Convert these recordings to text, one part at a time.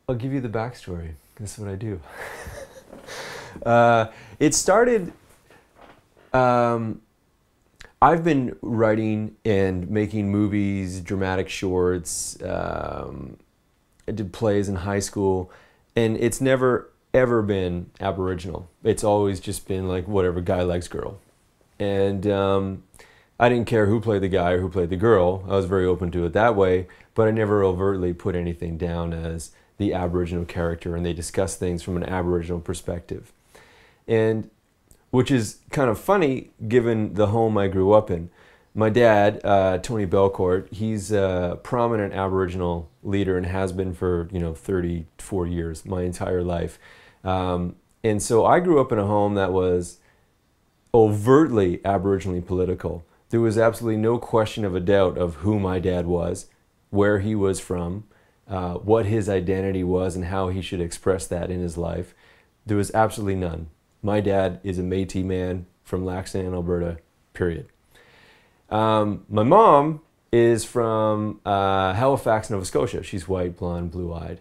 I'll give you the backstory. This is what I do. It started. I've been writing and making movies, dramatic shorts. I did plays in high school, and it's never ever been Aboriginal. It's always just been like whatever guy likes girl, and I didn't care who played the guy or who played the girl. I was very open to it that way, but I never overtly put anything down as the Aboriginal character, and they discuss things from an Aboriginal perspective. And which is kind of funny given the home I grew up in. My dad, Tony Belcourt, he's a prominent Aboriginal leader and has been for 34 years, my entire life. And so I grew up in a home that was overtly Aboriginally political. There was absolutely no question of a doubt of who my dad was, where he was from, what his identity was, and how he should express that in his life. There was absolutely none. My dad is a Métis man from Laxton, Alberta, period. My mom is from Halifax, Nova Scotia. She's white, blonde, blue-eyed.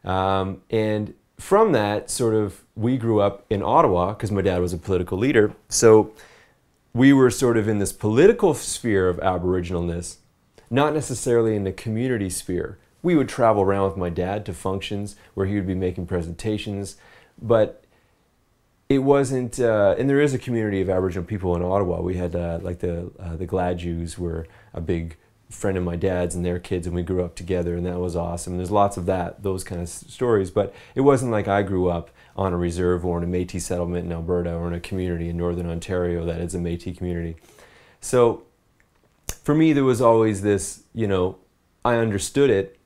And from that, sort of, we grew up in Ottawa because my dad was a political leader. So we were sort of in this political sphere of Aboriginalness, not necessarily in the community sphere. We would travel around with my dad to functions where he would be making presentations, but it wasn't, and there is a community of Aboriginal people in Ottawa. We had like the Glad Jews were a big friend of my dad's and their kids, and we grew up together, and that was awesome. And there's lots of those kind of stories, but it wasn't like I grew up on a reserve or in a Métis settlement in Alberta or in a community in Northern Ontario that is a Métis community. So for me, there was always this, I understood it.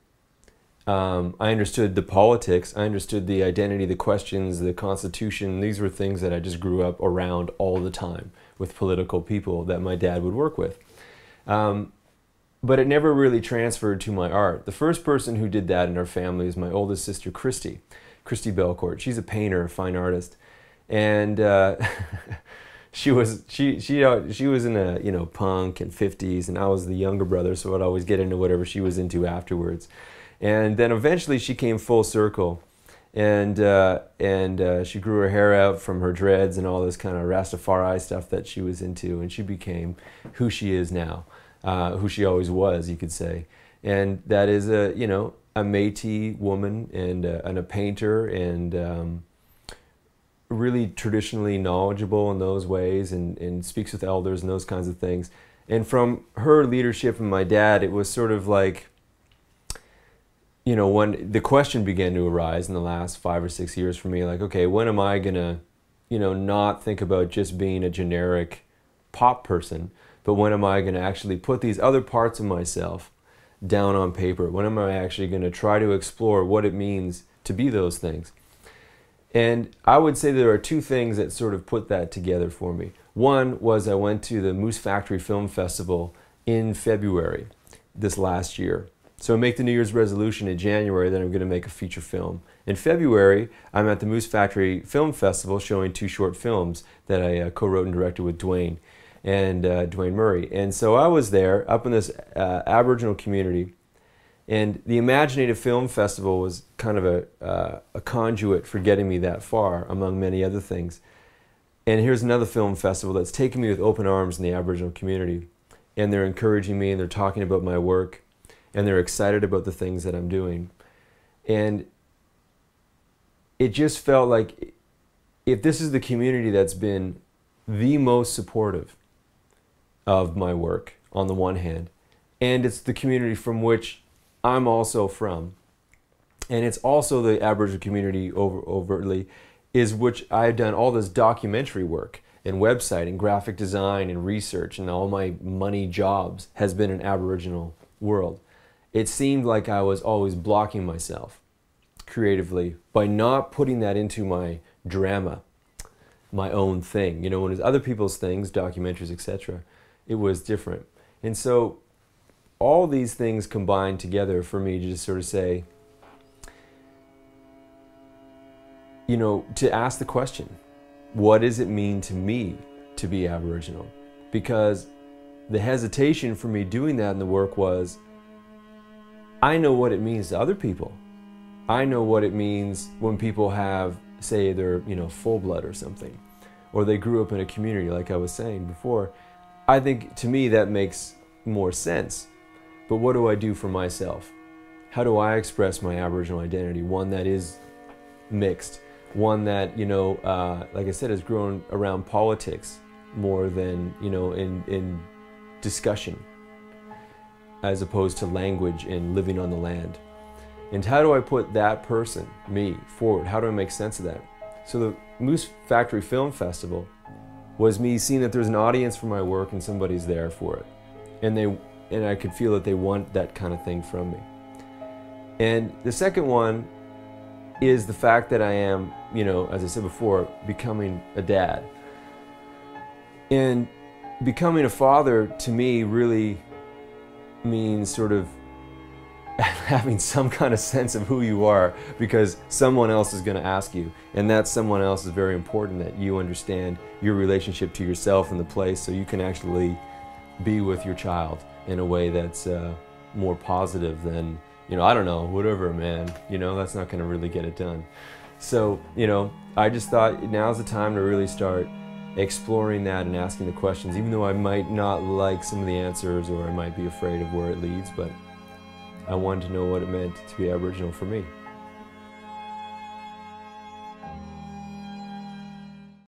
I understood the politics, I understood the identity, the questions, the Constitution. These were things that I just grew up around all the time with political people that my dad would work with. But it never really transferred to my art. The first person who did that in our family is my oldest sister, Christy Belcourt. She's a painter, a fine artist. And she was in a punk and 50s, and I was the younger brother, so I'd always get into whatever she was into afterwards. And then eventually she came full circle, and she grew her hair out from her dreads and all this kind of Rastafari stuff that she was into, and she became who she is now, who she always was, you could say. And that is a Métis woman and a painter, and really traditionally knowledgeable in those ways, and speaks with elders and those kinds of things. And from her leadership and my dad, it was sort of like, when the question began to arise in the last 5 or 6 years for me, like, okay, when am I gonna, not think about just being a generic pop person, but when am I gonna actually put these other parts of myself down on paper? When am I actually gonna try to explore what it means to be those things? And I would say there are two things that sort of put that together for me. One was I went to the Moose Factory Film Festival in February this last year. So I make the New Year's resolution in January that I'm going to make a feature film. In February, I'm at the Moose Factory Film Festival showing 2 short films that I co-wrote and directed with Dwayne Murray. And so I was there up in this Aboriginal community, and the Imaginative Film Festival was kind of a conduit for getting me that far, among many other things. And here's another film festival that's taken me with open arms in the Aboriginal community. And they're encouraging me, and they're talking about my work, and they're excited about the things that I'm doing. And it just felt like, if this is the community that's been the most supportive of my work on the one hand, and it's the community from which I'm also from, and it's also the Aboriginal community overtly, is which I've done all this documentary work and website and graphic design and research, and all my money jobs has been in Aboriginal world. It seemed like I was always blocking myself creatively by not putting that into my drama, my own thing. When it was other people's things, documentaries, etc., it was different. And so all these things combined together for me to just sort of say, to ask the question, what does it mean to me to be Aboriginal? Because the hesitation for me doing that in the work was, I know what it means to other people. I know what it means when people have, say, they're, full blood or something, or they grew up in a community like I was saying before. I think to me that makes more sense. But what do I do for myself? How do I express my Aboriginal identity? One that is mixed, one that, like I said, has grown around politics more than, in discussion, as opposed to language and living on the land. And how do I put that person, me, forward? How do I make sense of that? So the Moose Factory Film Festival was me seeing that there's an audience for my work and somebody's there for it. And I could feel that they want that kind of thing from me. And the second one is the fact that I am, as I said before, becoming a dad. And becoming a father to me really means sort of having some kind of sense of who you are, because someone else is going to ask you, and that someone else is very important, that you understand your relationship to yourself and the place, so you can actually be with your child in a way that's more positive than, I don't know, whatever, man, that's not going to really get it done. So, I just thought now's the time to really start exploring that and asking the questions, even though I might not like some of the answers, or I might be afraid of where it leads, but I wanted to know what it meant to be Aboriginal for me.